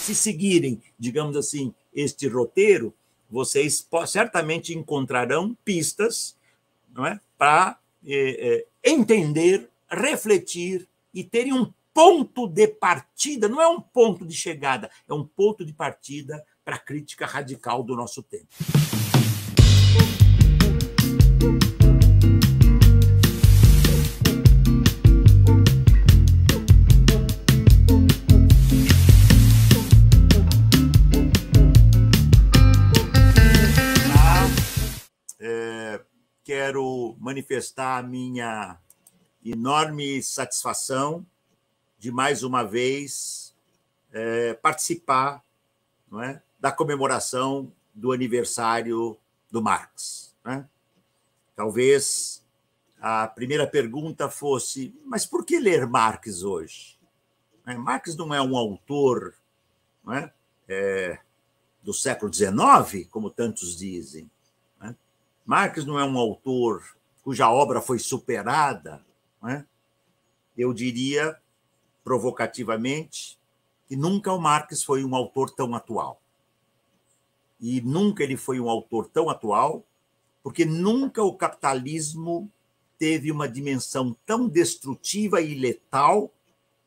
se seguirem, digamos assim, este roteiro, vocês certamente encontrarão pistas, não é, para entender, refletir e terem um ponto de partida, não é um ponto de chegada, é um ponto de partida para a crítica radical do nosso tempo. Quero manifestar a minha enorme satisfação de, mais uma vez, participar, não é, da comemoração do aniversário do Marx. Não é? Talvez a primeira pergunta fosse: mas por que ler Marx hoje? Marx não é um autor, não é, do século XIX, como tantos dizem. Marx não é um autor cuja obra foi superada, não é? Eu diria, provocativamente, que nunca o Marx foi um autor tão atual. E nunca ele foi um autor tão atual, porque nunca o capitalismo teve uma dimensão tão destrutiva e letal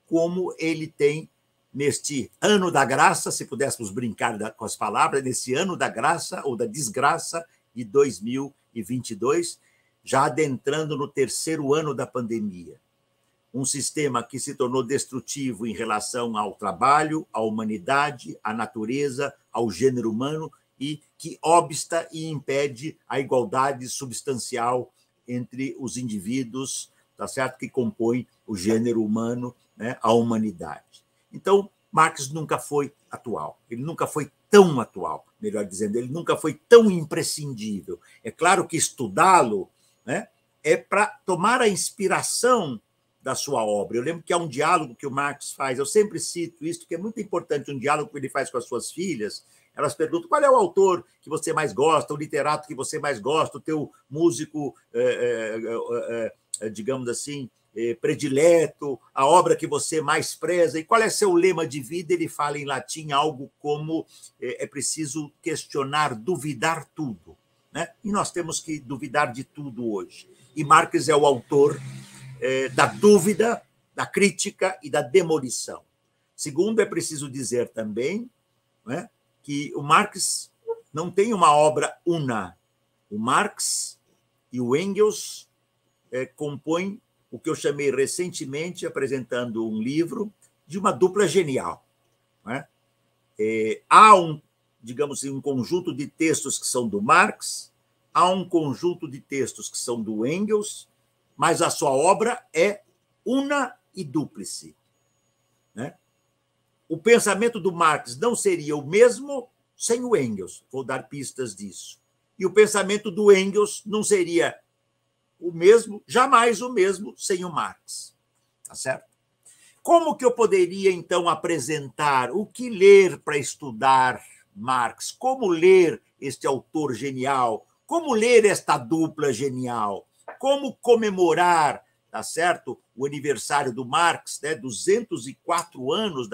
como ele tem neste ano da graça, se pudéssemos brincar com as palavras, nesse ano da graça ou da desgraça de 2022, já adentrando no terceiro ano da pandemia. Um sistema que se tornou destrutivo em relação ao trabalho, à humanidade, à natureza, ao gênero humano, e que obsta e impede a igualdade substancial entre os indivíduos, tá certo? Que compõem o gênero humano, né? A humanidade. Então, Marx nunca foi atual, ele nunca foi tão atual, melhor dizendo, ele nunca foi tão imprescindível. É claro que estudá-lo, né, é para tomar a inspiração da sua obra. Eu lembro que há um diálogo que o Marx faz, eu sempre cito isso, que é muito importante, um diálogo que ele faz com as suas filhas. Elas perguntam: qual é o autor que você mais gosta, o literato que você mais gosta, o teu músico, digamos assim, predileto, a obra que você mais preza, e qual é seu lema de vida? Ele fala em latim algo como: é preciso questionar, duvidar tudo. Né? E nós temos que duvidar de tudo hoje. E Marx é o autor da dúvida, da crítica e da demolição. Segundo, é preciso dizer também, né, que o Marx não tem uma obra una. O Marx e o Engels compõem o que eu chamei recentemente, apresentando um livro, de uma dupla genial. Né? Há digamos assim, um conjunto de textos que são do Marx, há um conjunto de textos que são do Engels, mas a sua obra é una e dúplice. Né? O pensamento do Marx não seria o mesmo sem o Engels, vou dar pistas disso. E o pensamento do Engels não seria o mesmo, jamais o mesmo, sem o Marx. Tá certo? Como que eu poderia, então, apresentar o que ler para estudar Marx? Como ler este autor genial? Como ler esta dupla genial? Como comemorar, tá certo, o aniversário do Marx, né, 204 anos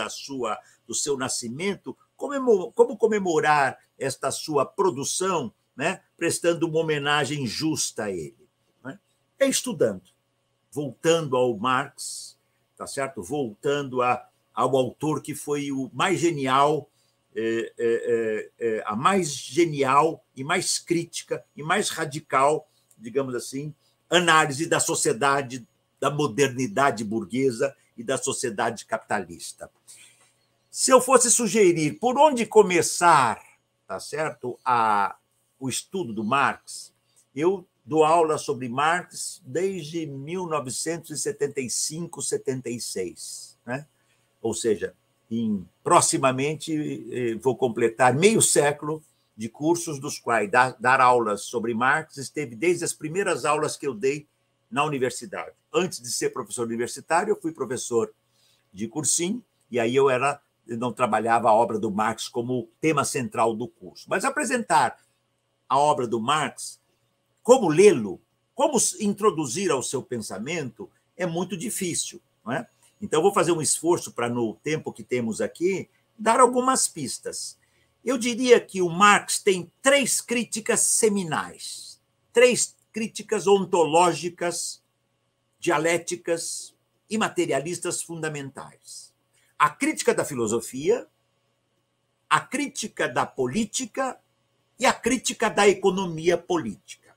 do seu nascimento? Como comemorar esta sua produção, né, prestando uma homenagem justa a ele? É estudando, voltando ao Marx, tá certo? Voltando ao autor que foi o mais genial, a mais genial e mais crítica e mais radical, digamos assim, análise da sociedade, da modernidade burguesa e da sociedade capitalista. Se eu fosse sugerir por onde começar, tá certo, o estudo do Marx, eu dou aula sobre Marx desde 1975, 76. Né? Ou seja, proximamente vou completar meio século de cursos, dos quais dar aulas sobre Marx esteve desde as primeiras aulas que eu dei na universidade. Antes de ser professor universitário, eu fui professor de cursinho, e aí eu não trabalhava a obra do Marx como tema central do curso. Mas apresentar a obra do Marx, como lê-lo, como introduzir ao seu pensamento, é muito difícil. Não é? Então, vou fazer um esforço para, no tempo que temos aqui, dar algumas pistas. Eu diria que o Marx tem 3 críticas seminais, 3 críticas ontológicas, dialéticas e materialistas fundamentais. A crítica da filosofia, a crítica da política e a crítica da economia política.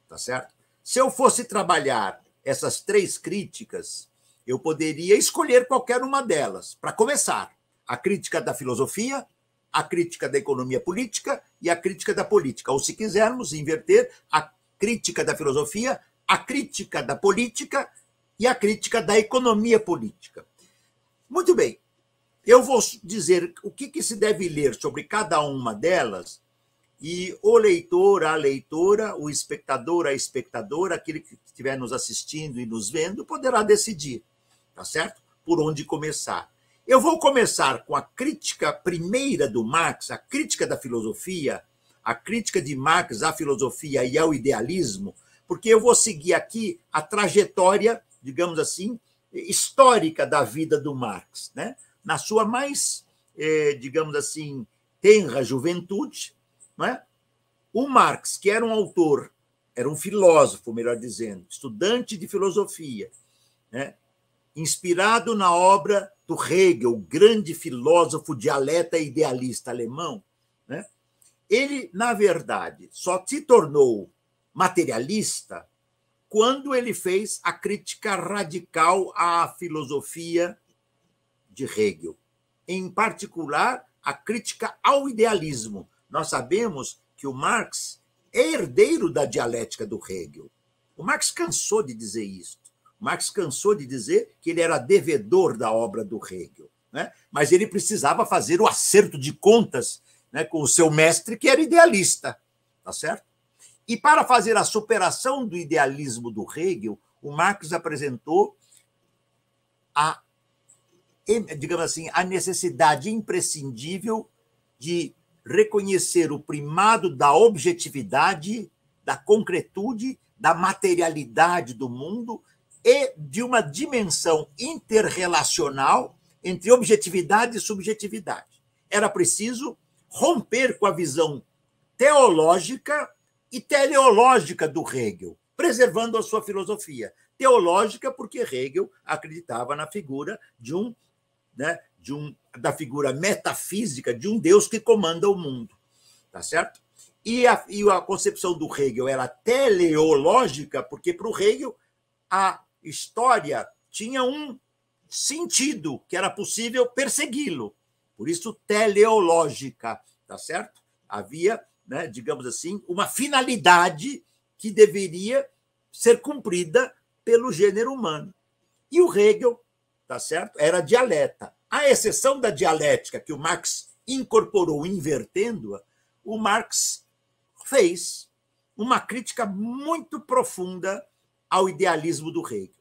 Tá certo? Se eu fosse trabalhar essas 3 críticas, eu poderia escolher qualquer uma delas. Para começar, a crítica da filosofia, a crítica da economia política e a crítica da política. Ou, se quisermos inverter, a crítica da filosofia, a crítica da política e a crítica da economia política. Muito bem. Eu vou dizer o que se deve ler sobre cada uma delas, e o leitor, a leitora, o espectador, a espectadora, aquele que estiver nos assistindo e nos vendo, poderá decidir, tá certo? Por onde começar. Eu vou começar com a crítica primeira do Marx, a crítica da filosofia, a crítica de Marx à filosofia e ao idealismo, porque eu vou seguir aqui a trajetória, digamos assim, histórica da vida do Marx, né? Na sua mais, digamos assim, tenra juventude, não é? O Marx, que era um autor, era um filósofo, melhor dizendo, estudante de filosofia, né? Inspirado na obra do Hegel, grande filósofo, dialeta e idealista alemão, né? Ele, na verdade, só se tornou materialista quando ele fez a crítica radical à filosofia de Hegel, em particular a crítica ao idealismo. Nós sabemos que o Marx é herdeiro da dialética do Hegel. O Marx cansou de dizer isso. O Marx cansou de dizer que ele era devedor da obra do Hegel, né? Mas ele precisava fazer o acerto de contas, né, com o seu mestre, que era idealista, tá certo? E para fazer a superação do idealismo do Hegel, o Marx apresentou digamos assim, a necessidade imprescindível de reconhecer o primado da objetividade, da concretude, da materialidade do mundo e de uma dimensão interrelacional entre objetividade e subjetividade. Era preciso romper com a visão teológica e teleológica do Hegel, preservando a sua filosofia. Teológica, porque Hegel acreditava na figura da figura metafísica de um Deus que comanda o mundo, tá certo? E a concepção do Hegel era teleológica, porque para o Hegel a história tinha um sentido que era possível persegui-lo. Por isso, teleológica, tá certo? Havia, né, digamos assim, uma finalidade que deveria ser cumprida pelo gênero humano. E o Hegel, tá certo? Era dialeta. À exceção da dialética que o Marx incorporou invertendo-a, o Marx fez uma crítica muito profunda ao idealismo do Hegel.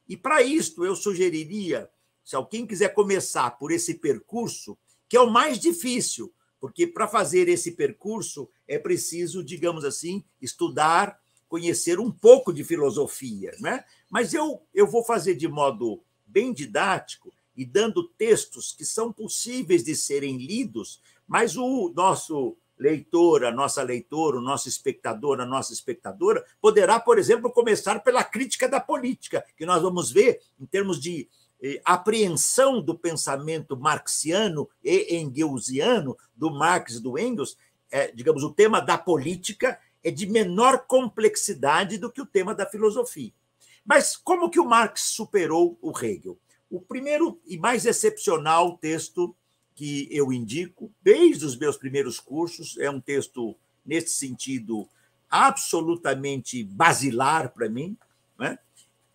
E para isto eu sugeriria, se alguém quiser começar por esse percurso, que é o mais difícil, porque para fazer esse percurso é preciso, digamos assim, estudar, conhecer um pouco de filosofia, né? Mas eu vou fazer de modo bem didático e dando textos que são possíveis de serem lidos, mas o nosso leitor, a nossa leitora, o nosso espectador, a nossa espectadora, poderá, por exemplo, começar pela crítica da política, que nós vamos ver em termos de apreensão do pensamento marxiano e engelsiano, do Marx e do Engels. Digamos, o tema da política é de menor complexidade do que o tema da filosofia. Mas como que o Marx superou o Hegel? O primeiro e mais excepcional texto que eu indico, desde os meus primeiros cursos, é um texto, nesse sentido, absolutamente basilar para mim, né?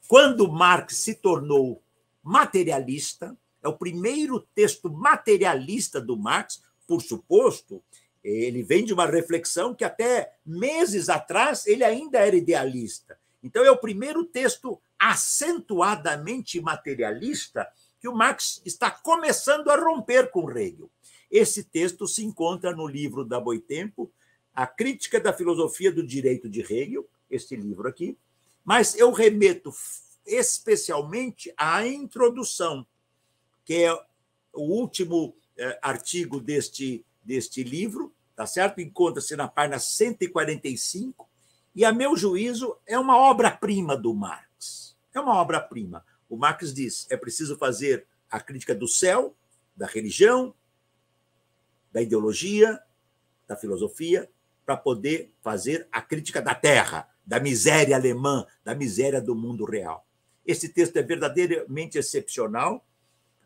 Quando Marx se tornou materialista, é o primeiro texto materialista do Marx, por suposto, ele vem de uma reflexão que até meses atrás ele ainda era idealista. Então, é o primeiro texto acentuadamente materialista que o Marx está começando a romper com Hegel. Esse texto se encontra no livro da Boitempo, A Crítica da Filosofia do Direito de Hegel, este livro aqui, mas eu remeto especialmente à introdução, que é o último artigo deste livro, tá certo? Encontra-se na página 145, e, a meu juízo, é uma obra-prima do Marx. É uma obra-prima. O Marx diz: é preciso fazer a crítica do céu, da religião, da ideologia, da filosofia, para poder fazer a crítica da terra, da miséria alemã, da miséria do mundo real. Esse texto é verdadeiramente excepcional.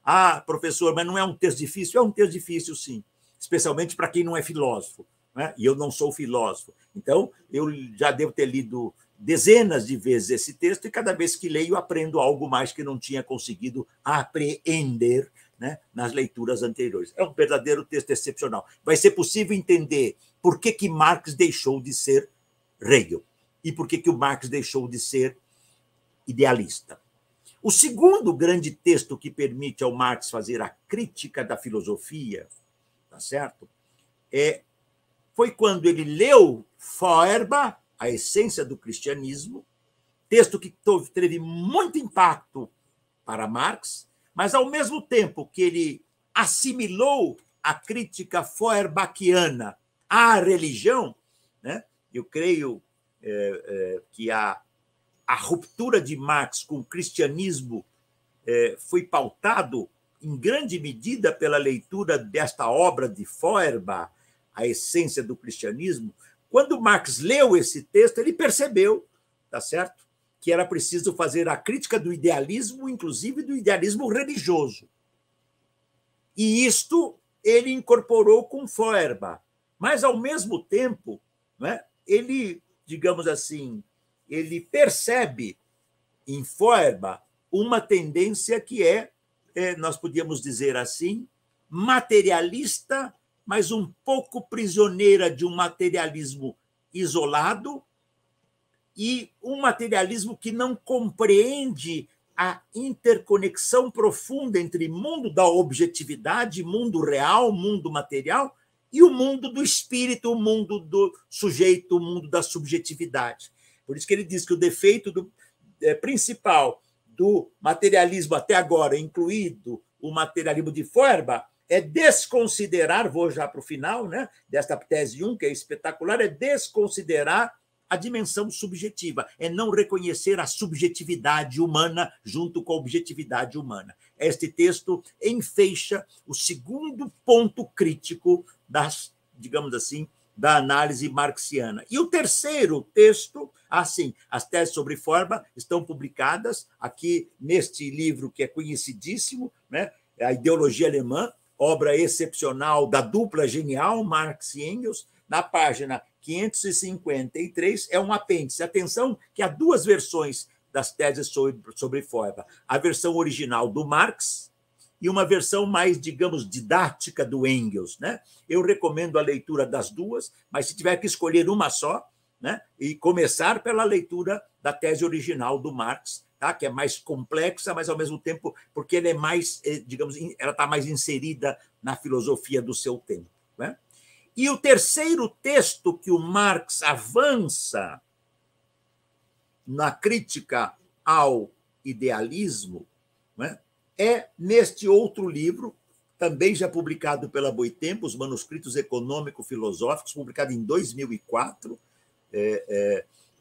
Ah, professor, mas não é um texto difícil? É um texto difícil, sim, especialmente para quem não é filósofo, né? E eu não sou filósofo. Então, eu já devo ter lido dezenas de vezes esse texto, e cada vez que leio aprendo algo mais que não tinha conseguido apreender, né, nas leituras anteriores. É um verdadeiro texto excepcional. Vai ser possível entender por que Marx deixou de ser Hegel e por que o Marx deixou de ser idealista. O segundo grande texto que permite ao Marx fazer a crítica da filosofia, tá certo? Foi quando ele leu Feuerbach, A Essência do Cristianismo, texto que teve muito impacto para Marx, mas, ao mesmo tempo que ele assimilou a crítica feuerbachiana à religião, né? Eu creio que a ruptura de Marx com o cristianismo foi pautado em grande medida pela leitura desta obra de Feuerbach, A Essência do Cristianismo. Quando Marx leu esse texto, ele percebeu, tá certo, que era preciso fazer a crítica do idealismo, inclusive do idealismo religioso. E isto ele incorporou com Feuerbach. Mas, ao mesmo tempo, né, ele, digamos assim, ele percebe em Feuerbach uma tendência que nós podíamos dizer assim, materialista, mas um pouco prisioneira de um materialismo isolado, e um materialismo que não compreende a interconexão profunda entre mundo da objetividade, mundo real, mundo material, e o mundo do espírito, o mundo do sujeito, o mundo da subjetividade. Por isso que ele diz que o defeito principal do materialismo até agora, incluído o materialismo de Feuerbach, é desconsiderar, vou já para o final, né, desta tese 1, que é espetacular, é desconsiderar a dimensão subjetiva, é não reconhecer a subjetividade humana junto com a objetividade humana. Este texto enfeixa o segundo ponto crítico digamos assim, da análise marxiana. E o terceiro texto, assim, as teses sobre Feuerbach estão publicadas aqui neste livro que é conhecidíssimo, né? A Ideologia Alemã, obra excepcional da dupla genial, Marx e Engels, na página 553, é um apêndice. Atenção que há duas versões das teses sobre Feuerbach. A versão original do Marx e uma versão mais, digamos, didática do Engels, né? Eu recomendo a leitura das duas, mas se tiver que escolher uma só, né, e começar pela leitura da tese original do Marx, tá? Que é mais complexa, mas, ao mesmo tempo, porque ela é mais, digamos, ela está mais inserida na filosofia do seu tempo, né? E o terceiro texto que o Marx avança na crítica ao idealismo, né, é neste outro livro, também já publicado pela Boitempo, Os Manuscritos Econômico-Filosóficos, publicado em 2004,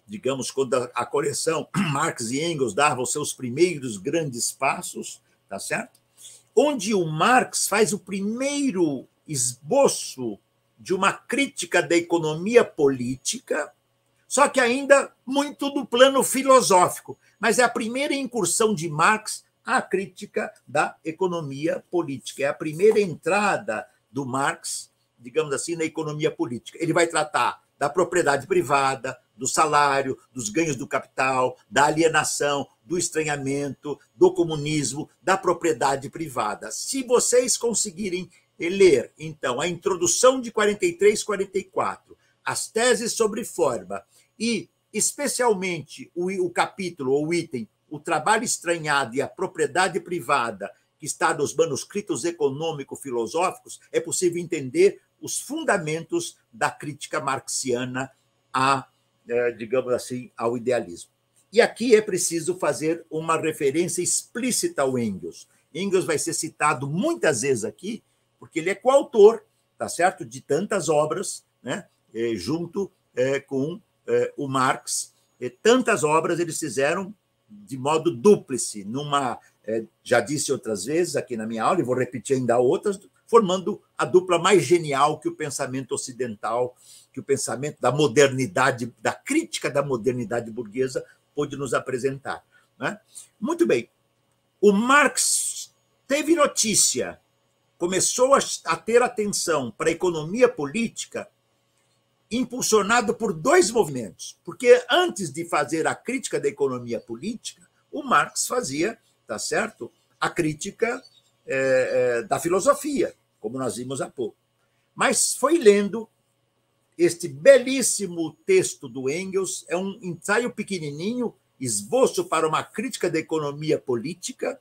digamos, quando a coleção Marx e Engels dava os seus primeiros grandes passos, tá certo? Onde o Marx faz o primeiro esboço de uma crítica da economia política, só que ainda muito do plano filosófico, mas é a primeira incursão de Marx à crítica da economia política. É a primeira entrada do Marx, digamos assim, na economia política. Ele vai tratar da propriedade privada, do salário, dos ganhos do capital, da alienação, do estranhamento, do comunismo, da propriedade privada. Se vocês conseguirem ler, então, a introdução de 43 e 44, as teses sobre Feuerbach e, especialmente, o capítulo ou o item O Trabalho Estranhado e a Propriedade Privada, que está nos manuscritos econômico-filosóficos, é possível entender os fundamentos da crítica marxiana digamos assim, ao idealismo. E aqui é preciso fazer uma referência explícita ao Engels. Engels vai ser citado muitas vezes aqui, porque ele é coautor, tá certo, de tantas obras, né, junto com o Marx. Tantas obras eles fizeram de modo dúplice, já disse outras vezes aqui na minha aula, e vou repetir ainda outras, formando a dupla mais genial que o pensamento ocidental, que o pensamento da modernidade, da crítica da modernidade burguesa pôde nos apresentar. Né? Muito bem. O Marx teve notícia, começou a ter atenção para a economia política, impulsionado por dois movimentos. Porque antes de fazer a crítica da economia política, o Marx fazia, tá certo, a crítica da filosofia, como nós vimos há pouco. Mas foi lendo este belíssimo texto do Engels, é um ensaio pequenininho, esboço para uma crítica da economia política,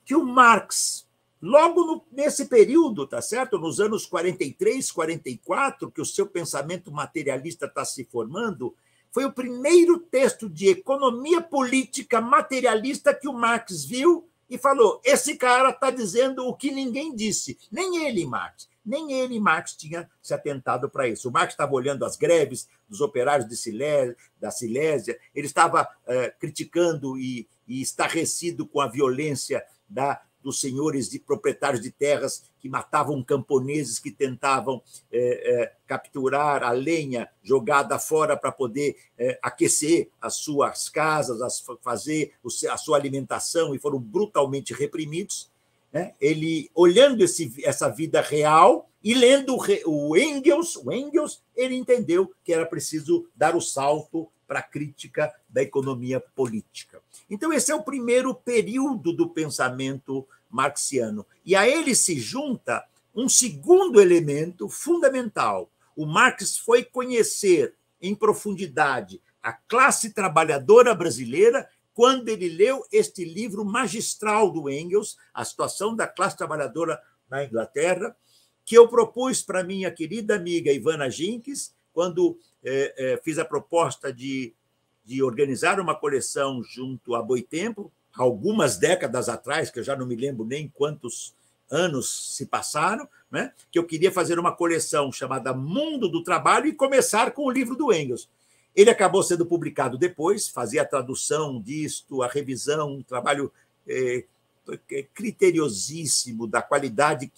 que o Marx, logo nesse período, tá certo? Nos anos 43, 44, que o seu pensamento materialista está se formando, foi o primeiro texto de economia política materialista que o Marx viu e falou: esse cara está dizendo o que ninguém disse, nem ele, Marx. Nem ele, Marx, tinha se atentado para isso. O Marx estava olhando as greves dos operários da Silésia, ele estava criticando e estarrecido com a violência dos senhores de proprietários de terras que matavam camponeses que tentavam capturar a lenha jogada fora para poder aquecer as suas casas, fazer a sua alimentação, e foram brutalmente reprimidos. Ele, olhando essa vida real e lendo o Engels, ele entendeu que era preciso dar o salto para a crítica da economia política. Então, esse é o primeiro período do pensamento marxiano. E a ele se junta um segundo elemento fundamental. O Marx foi conhecer em profundidade a classe trabalhadora brasileira quando ele leu este livro magistral do Engels, A Situação da Classe Trabalhadora na Inglaterra, que eu propus para minha querida amiga Ivana Ginkes, quando fiz a proposta de organizar uma coleção junto à Boitempo, algumas décadas atrás, que eu já não me lembro nem quantos anos se passaram, né? Que eu queria fazer uma coleção chamada Mundo do Trabalho e começar com o livro do Engels. Ele acabou sendo publicado depois, fazia a tradução disto, a revisão, um trabalho criteriosíssimo, da qualidade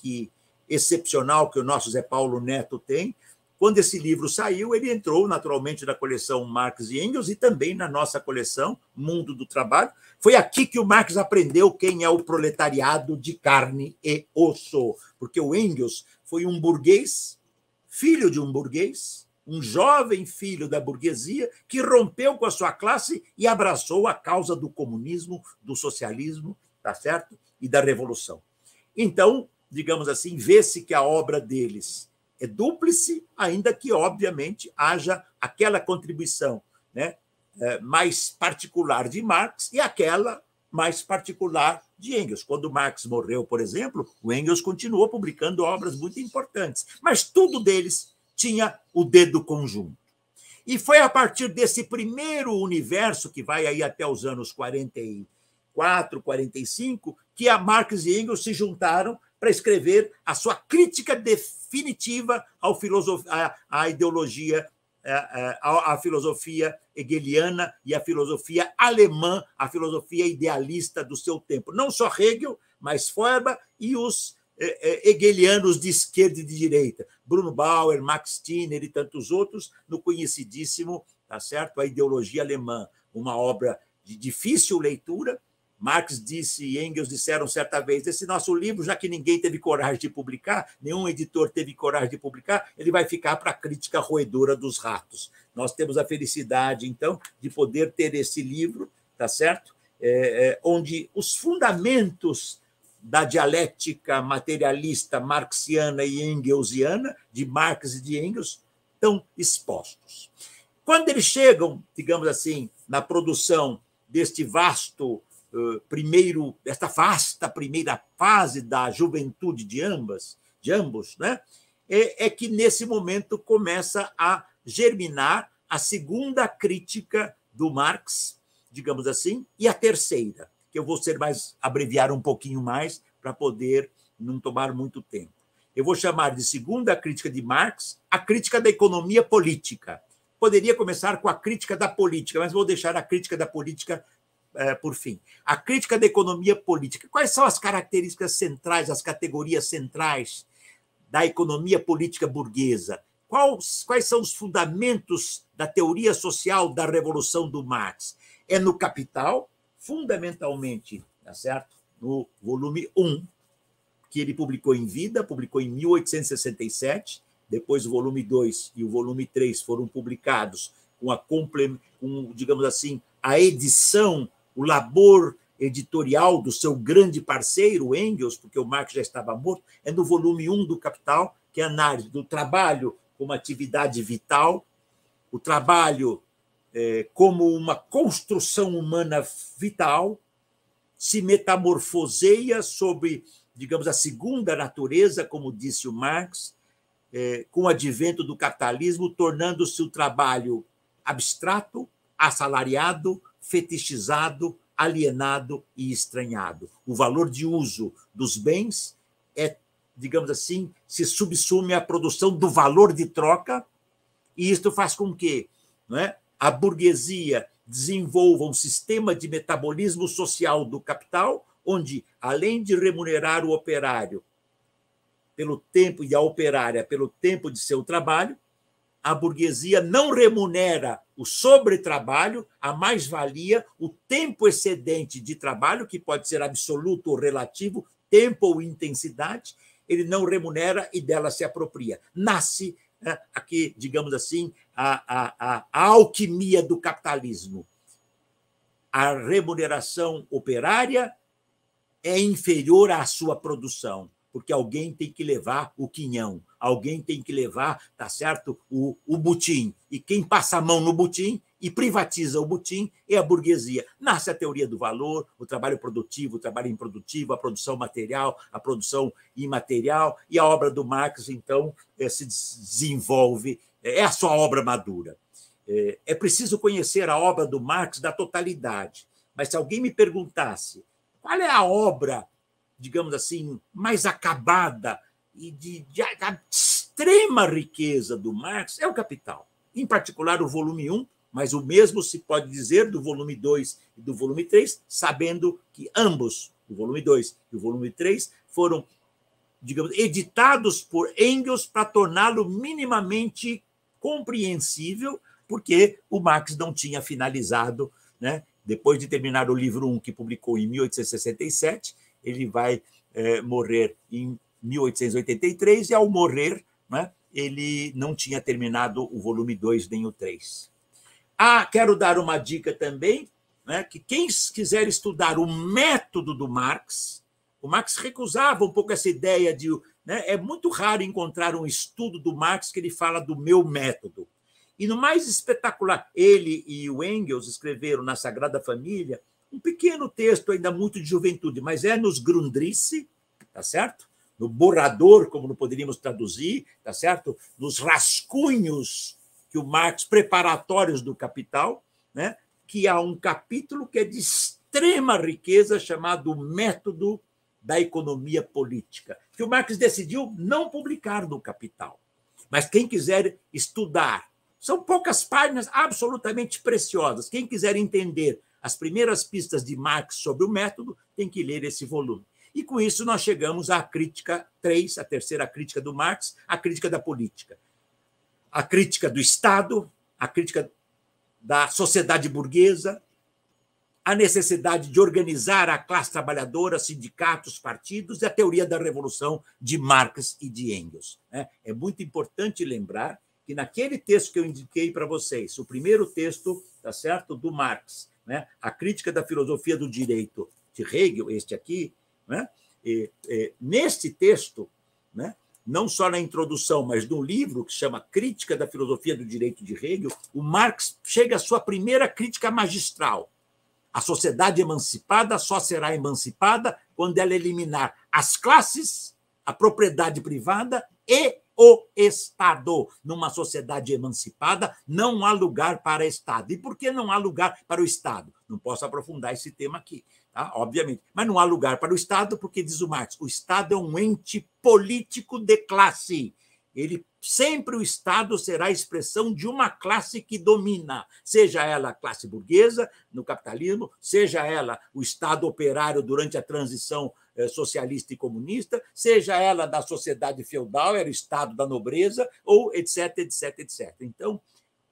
excepcional que o nosso Zé Paulo Neto tem. Quando esse livro saiu, ele entrou naturalmente na coleção Marx e Engels e também na nossa coleção Mundo do Trabalho. Foi aqui que o Marx aprendeu quem é o proletariado de carne e osso, porque o Engels foi um burguês, filho de um burguês, um jovem filho da burguesia que rompeu com a sua classe e abraçou a causa do comunismo, do socialismo, tá certo? E da revolução. Então, digamos assim, vê-se que a obra deles é dúplice, ainda que, obviamente, haja aquela contribuição, né, mais particular de Marx e aquela mais particular de Engels. Quando Marx morreu, por exemplo, o Engels continuou publicando obras muito importantes, mas tudo deles tinha o dedo conjunto. E foi a partir desse primeiro universo, que vai aí até os anos 44, 45, que a Marx e Engels se juntaram para escrever a sua crítica definitiva à ideologia, à filosofia hegeliana e à filosofia alemã, a filosofia idealista do seu tempo. Não só Hegel, mas Feuerbach e os hegelianos de esquerda e de direita, Bruno Bauer, Max Stirner e tantos outros, no conhecidíssimo, tá certo, A Ideologia Alemã, uma obra de difícil leitura. Marx disse e Engels disseram certa vez: esse nosso livro, já que ninguém teve coragem de publicar, nenhum editor teve coragem de publicar, ele vai ficar para a crítica roedora dos ratos. Nós temos a felicidade, então, de poder ter esse livro, tá certo? Onde os fundamentos da dialética materialista marxiana e engelsiana, de Marx e de Engels, estão expostos. Quando eles chegam, digamos assim, na produção desta vasta primeira fase da juventude de ambos, né? É que nesse momento começa a germinar a segunda crítica do Marx, digamos assim, e a terceira, que que eu vou abreviar um pouquinho mais para poder não tomar muito tempo. Eu vou chamar de segunda crítica de Marx a crítica da economia política. Poderia começar com a crítica da política, mas vou deixar a crítica da política por fim. A crítica da economia política. Quais são as características centrais, as categorias centrais da economia política burguesa? Quais são os fundamentos da teoria social da Revolução do Marx? É no Capital, fundamentalmente, tá certo? No volume 1, que ele publicou em vida, publicou em 1867, depois o volume 2 e o volume 3 foram publicados com, digamos assim, a edição, o labor editorial do seu grande parceiro, Engels, porque o Marx já estava morto. É no volume 1 do Capital, que é a análise do trabalho como atividade vital, o trabalho como uma construção humana vital, se metamorfoseia sobre, digamos, a segunda natureza, como disse o Marx, com o advento do capitalismo, tornando-se o trabalho abstrato, assalariado, fetichizado, alienado e estranhado. O valor de uso dos bens digamos assim, se subsume à produção do valor de troca, e isto faz com que, não é, a burguesia desenvolva um sistema de metabolismo social do capital, onde, além de remunerar o operário pelo tempo e a operária pelo tempo de seu trabalho, a burguesia não remunera o sobretrabalho, a mais-valia, o tempo excedente de trabalho, que pode ser absoluto ou relativo, tempo ou intensidade, ele não remunera e dela se apropria. Nasce aqui, digamos assim, a alquimia do capitalismo. A remuneração operária é inferior à sua produção, porque alguém tem que levar o quinhão, alguém tem que levar, tá certo, o butim. E quem passa a mão no butim e privatiza o butim é a burguesia. Nasce a teoria do valor, o trabalho produtivo, o trabalho improdutivo, a produção material, a produção imaterial, e a obra do Marx, então, se desenvolve, é a sua obra madura. É preciso conhecer a obra do Marx da totalidade, mas se alguém me perguntasse qual é a obra, digamos assim, mais acabada e de extrema riqueza do Marx, é o Capital. Em particular, o volume 1, mas o mesmo se pode dizer do volume 2 e do volume 3, sabendo que ambos, o volume 2 e o volume 3, foram, digamos, editados por Engels para torná-lo minimamente compreensível, porque o Marx não tinha finalizado, né? Depois de terminar o livro 1, que publicou em 1867, ele vai morrer em 1883, e, ao morrer, né, ele não tinha terminado o volume 2 nem o 3. Quero dar uma dica também, né, que quem quiser estudar o método do Marx, o Marx recusava um pouco essa ideia de... Né, é muito raro encontrar um estudo do Marx que ele fala do meu método. E no mais espetacular, ele e o Engels escreveram na Sagrada Família um pequeno texto, ainda muito de juventude, mas é nos Grundrisse, tá certo? No borrador, como não poderíamos traduzir, tá certo? Nos rascunhos que o Marx, preparatórios do Capital, né? Que há um capítulo que é de extrema riqueza, chamado Método da Economia Política, que o Marx decidiu não publicar no Capital. Mas quem quiser estudar, são poucas páginas absolutamente preciosas. Quem quiser entender as primeiras pistas de Marx sobre o método tem que ler esse volume. E, com isso, nós chegamos à crítica 3, a terceira crítica do Marx, a crítica da política. A crítica do Estado, a crítica da sociedade burguesa, a necessidade de organizar a classe trabalhadora, sindicatos, partidos, e a teoria da revolução de Marx e de Engels. É muito importante lembrar que, naquele texto que eu indiquei para vocês, o primeiro texto, tá certo, do Marx, né, a crítica da filosofia do direito de Hegel, este aqui, né, neste texto, né, não só na introdução, mas no livro que chama Crítica da Filosofia do Direito de Hegel, o Marx chega à sua primeira crítica magistral. A sociedade emancipada só será emancipada quando ela eliminar as classes, a propriedade privada e o Estado. Numa sociedade emancipada, não há lugar para Estado. E por que não há lugar para o Estado? Não posso aprofundar esse tema aqui. obviamente. Mas não há lugar para o Estado, porque, diz o Marx, o Estado é um ente político de classe. Sempre o Estado será a expressão de uma classe que domina, seja ela a classe burguesa no capitalismo, seja ela o Estado operário durante a transição socialista e comunista, seja ela da sociedade feudal, era o Estado da nobreza, ou etc, etc, etc. Então,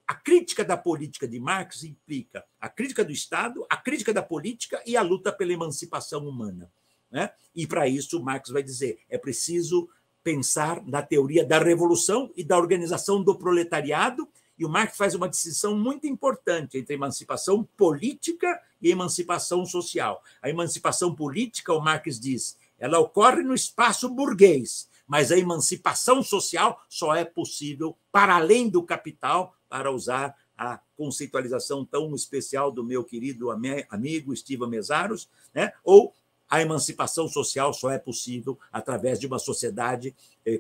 a crítica da política de Marx implica a crítica do Estado, a crítica da política e a luta pela emancipação humana, né? E, para isso, Marx vai dizer, é preciso pensar na teoria da revolução e da organização do proletariado, e o Marx faz uma distinção muito importante entre emancipação política e emancipação social. A emancipação política, o Marx diz, ela ocorre no espaço burguês, mas a emancipação social só é possível para além do capital, para usar a conceitualização tão especial do meu querido amigo Estevão Mesaros, né? Ou a emancipação social só é possível através de uma sociedade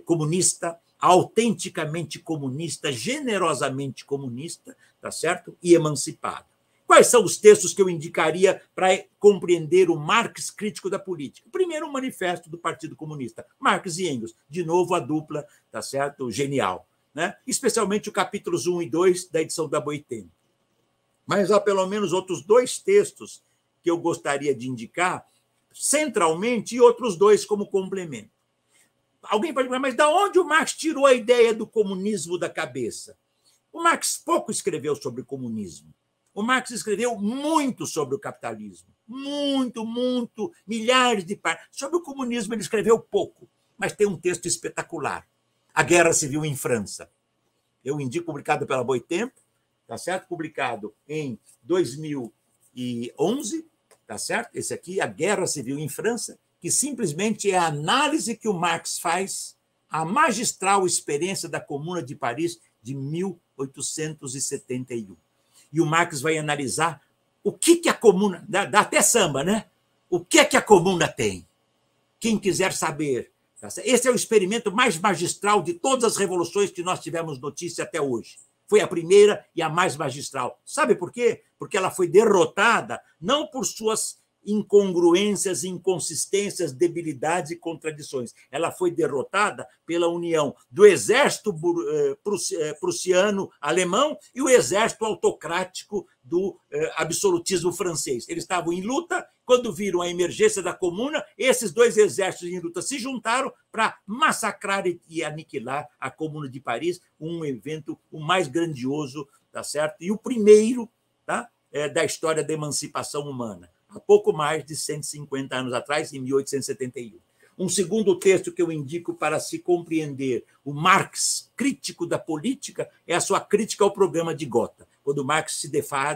comunista, autenticamente comunista, generosamente comunista, tá certo? E emancipada. Quais são os textos que eu indicaria para compreender o Marx crítico da política? Primeiro, o Manifesto do Partido Comunista, Marx e Engels, de novo a dupla, tá certo? Genial, né? Especialmente os capítulos 1 e 2 da edição da Boitempo. Mas há pelo menos outros 2 textos que eu gostaria de indicar, centralmente, e outros 2 como complemento. Alguém pode perguntar, mas de onde o Marx tirou a ideia do comunismo da cabeça? O Marx pouco escreveu sobre comunismo. O Marx escreveu muito sobre o capitalismo. Muito, milhares de páginas. Sobre o comunismo ele escreveu pouco, mas tem um texto espetacular. A Guerra Civil em França. Eu indico, publicado pela Boitempo, tá certo? Publicado em 2011, tá certo? Esse aqui, A Guerra Civil em França, que simplesmente é a análise que o Marx faz à magistral experiência da Comuna de Paris de 1871. E o Marx vai analisar o que a Comuna... Dá até samba, né? O que a Comuna tem? Quem quiser saber. Tá certo? Esse é o experimento mais magistral de todas as revoluções que nós tivemos notícia até hoje. Foi a primeira e a mais magistral. Sabe por quê? Porque ela foi derrotada não por suas incongruências, inconsistências, debilidades e contradições. Ela foi derrotada pela união do exército prussiano-alemão e o exército autocrático do absolutismo francês. Eles estavam em luta, quando viram a emergência da Comuna, esses 2 exércitos em luta se juntaram para massacrar e aniquilar a Comuna de Paris, um evento o mais grandioso, tá certo? E o primeiro, tá? Da história da emancipação humana, há pouco mais de 150 anos atrás, em 1871. Um segundo texto que eu indico para se compreender o Marx crítico da política é a sua crítica ao programa de Gotha, quando Marx se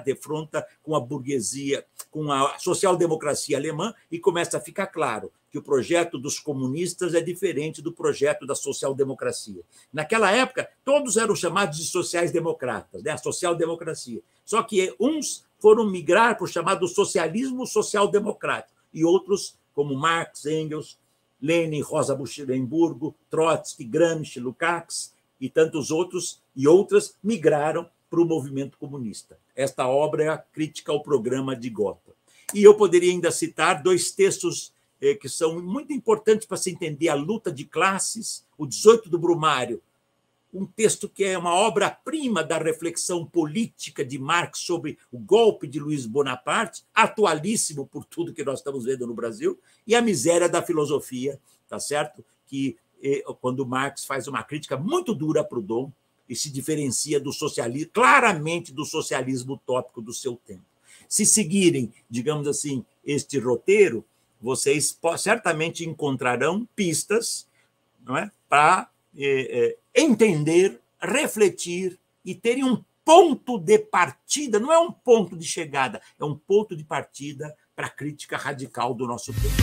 defronta com a burguesia, com a social-democracia alemã, e começa a ficar claro que o projeto dos comunistas é diferente do projeto da social-democracia. Naquela época, todos eram chamados de sociais-democratas, né? A social-democracia. Só que uns foram migrar para o chamado socialismo social-democrático, e outros, como Marx, Engels, Lenin, Rosa Luxemburgo, Trotsky, Gramsci, Lukács e tantos outros e outras migraram para o movimento comunista. Esta obra é a crítica ao programa de Gotha. E eu poderia ainda citar 2 textos que são muito importantes para se entender a luta de classes, o 18 do Brumário, um texto que é uma obra-prima da reflexão política de Marx sobre o golpe de Luiz Bonaparte, atualíssimo por tudo que nós estamos vendo no Brasil, e A Miséria da Filosofia, tá certo? Que quando Marx faz uma crítica muito dura a Proudhon e se diferencia do socialismo, claramente do socialismo utópico do seu tempo. Se seguirem, digamos assim, este roteiro, vocês certamente encontrarão pistas, não é, para entender, refletir e terem um ponto de partida, não é um ponto de chegada, é um ponto de partida para a crítica radical do nosso tempo.